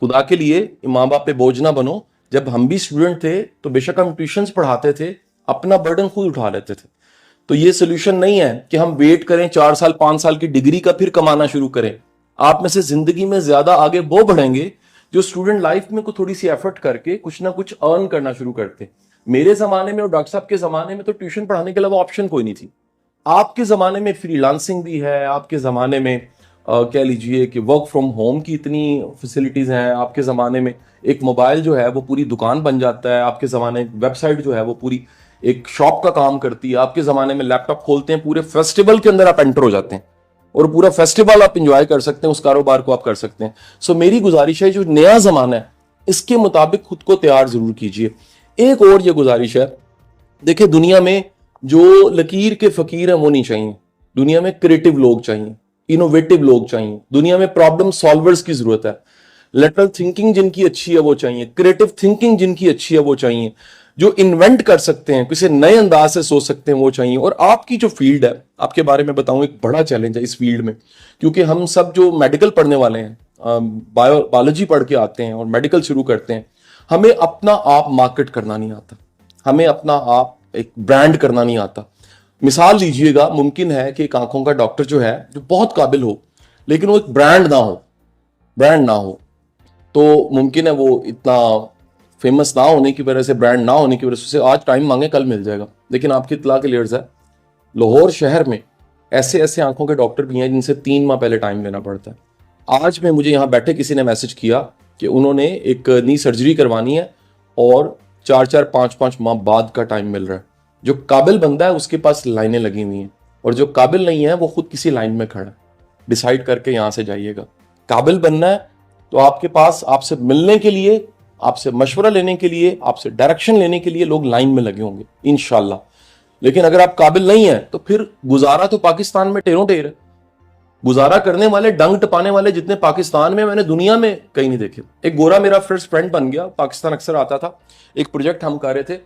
खुदा के लिए माँ बाप पे बोझ ना बनो। जब हम भी स्टूडेंट थे तो बेशक हम ट्यूशंस पढ़ाते थे, अपना बर्डन खुद उठा लेते थे। तो ये सोल्यूशन नहीं है कि हम वेट करें 4 साल 5 साल की डिग्री का फिर कमाना शुरू करें। आप में से जिंदगी में ज्यादा आगे वो बढ़ेंगे जो स्टूडेंट लाइफ में को थोड़ी सी एफर्ट करके कुछ ना कुछ अर्न करना शुरू करते। मेरे जमाने में और डॉक्टर साहब के जमाने में तो ट्यूशन पढ़ाने के अलावा ऑप्शन कोई नहीं थी। आपके जमाने में फ्रीलांसिंग भी है, आपके जमाने में कह लीजिए कि वर्क फ्रॉम होम की इतनी फैसिलिटीज हैं। आपके जमाने में एक मोबाइल जो है वो पूरी दुकान बन जाता है। आपके जमाने में वेबसाइट जो है वो पूरी एक शॉप का काम करती है। आपके जमाने में लैपटॉप खोलते हैं, पूरे फेस्टिवल के अंदर आप एंटर हो जाते हैं और पूरा फेस्टिवल आप इंजॉय कर सकते हैं, उस कारोबार को आप कर सकते हैं। सो मेरी गुजारिश है, जो नया जमाना है इसके मुताबिक खुद को तैयार जरूर कीजिए। एक और ये गुजारिश है, देखिए दुनिया में जो लकीर के फकीर हैं वो नहीं चाहिए। दुनिया में क्रिएटिव लोग चाहिए, इनोवेटिव लोग चाहिए। दुनिया में प्रॉब्लम सॉल्वर्स की जरूरत है। लेटरल थिंकिंग जिनकी अच्छी है वो चाहिए, क्रिएटिव थिंकिंग जिनकी अच्छी है वो चाहिए, जो इन्वेंट कर सकते हैं, किसी नए अंदाज से सोच सकते हैं वो चाहिए। और आपकी जो फील्ड है, आपके बारे में बताऊं, एक बड़ा चैलेंज है इस फील्ड में, क्योंकि हम सब जो मेडिकल पढ़ने वाले हैं, बायोलॉजी पढ़ के आते हैं और मेडिकल शुरू करते हैं, हमें अपना आप मार्केट करना नहीं आता, हमें अपना आप एक ब्रांड करना नहीं आता। मिसाल लीजिएगा, मुमकिन है कि एक आंखों का डॉक्टर जो है, जो बहुत काबिल हो, लेकिन वो एक ब्रांड ना हो, तो मुमकिन है वो इतना फेमस ना होने की वजह से, ब्रांड ना होने की वजह से आज टाइम मांगे कल मिल जाएगा। लेकिन आपकी इत्तला के लिए है, लाहौर शहर में ऐसे ऐसे आंखों के डॉक्टर भी हैं जिनसे 3 माह पहले टाइम लेना पड़ता है। आज में मुझे यहाँ बैठे किसी ने मैसेज किया कि उन्होंने एक नी सर्जरी करवानी है और 4-4 5-5 माह बाद का टाइम मिल रहा है। जो काबिल बंदा है उसके पास लाइनें लगी हुई हैं, और जो काबिल नहीं है वो खुद किसी लाइन में खड़ा है। डिसाइड करके यहां से जाइएगा। काबिल बनना है तो आपके पास आपसे मिलने के लिए, आपसे मशवरा लेने के लिए, आपसे डायरेक्शन लेने के लिए लोग लाइन में लगे होंगे इंशाल्लाह। लेकिन अगर आप काबिल नहीं है तो फिर गुजारा तो पाकिस्तान में टेरों टेर है। गुजारा करने वाले, डंग टपाने वाले जितने पाकिस्तान में, मैंने दुनिया में कहीं नहीं देखे। एक गोरा मेरा फर्स्ट फ्रेंड बन गया, पाकिस्तान अक्सर आता था। एक प्रोजेक्ट हम कर रहे थे,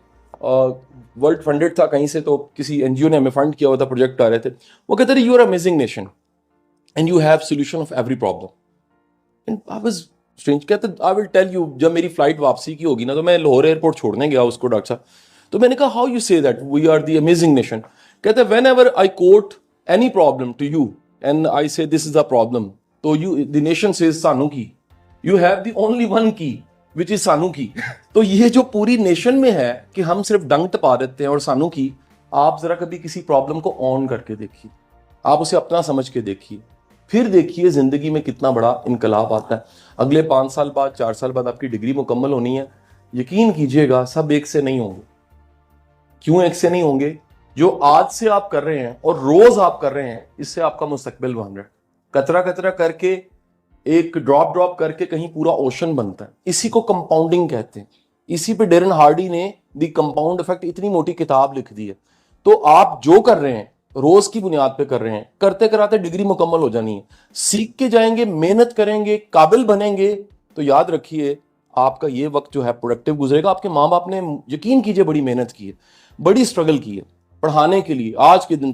वर्ल्ड फंडेड था कहीं से, तो किसी एनजीओ ने हमें फंड किया हुआ था, प्रोजेक्ट कर रहे थे। वो कहते थे, you are amazing nation and you have solution of every problem. And I was strange. कहते, आई विल टेल यू, जब मेरी फ्लाइट वापसी की होगी ना, तो मैं लाहौर एयरपोर्ट छोड़ने गया उसको, डॉक्टर साहब। तो मैंने कहा, how you say that we are the amazing nation? कहते, whenever I quote any problem to you and I say this is the problem, तो यू द नेशन सेज सानू की, you have the only one key which is सानू की। तो ये जो पूरी नेशन में है कि हम सिर्फ डंग टपा देते हैं और सानू की, आप जरा कभी किसी प्रॉब्लम को ऑन करके देखिए, आप उसे अपना समझ के देखिए, फिर देखिए जिंदगी में कितना बड़ा इनकलाब आता है। अगले 5 साल बाद, 4 साल बाद आपकी डिग्री मुकम्मल होनी है। यकीन कीजिएगा सब एक से नहीं होंगे। क्यों एक से नहीं होंगे? जो आज से आप कर रहे हैं और रोज आप कर रहे हैं, इससे आपका मुस्तकबिल बन रहा है। कतरा कतरा करके, एक ड्रॉप ड्रॉप करके कहीं पूरा ओशन बनता है। इसी को कंपाउंडिंग कहते हैं। इसी पे डेरन हार्डी ने दी कंपाउंड इफेक्ट इतनी मोटी किताब लिख दी है। तो आप जो कर रहे हैं, रोज की बुनियाद पे कर रहे हैं, करते कराते डिग्री मुकम्मल हो जानी है। सीख के जाएंगे, मेहनत करेंगे, काबिल बनेंगे, तो याद रखिए आपका ये वक्त जो है प्रोडक्टिव गुजरेगा। आपके माँ बाप ने, यकीन कीजिए, बड़ी मेहनत की है, बड़ी स्ट्रगल की है पढ़ाने के लिए। आज के दिन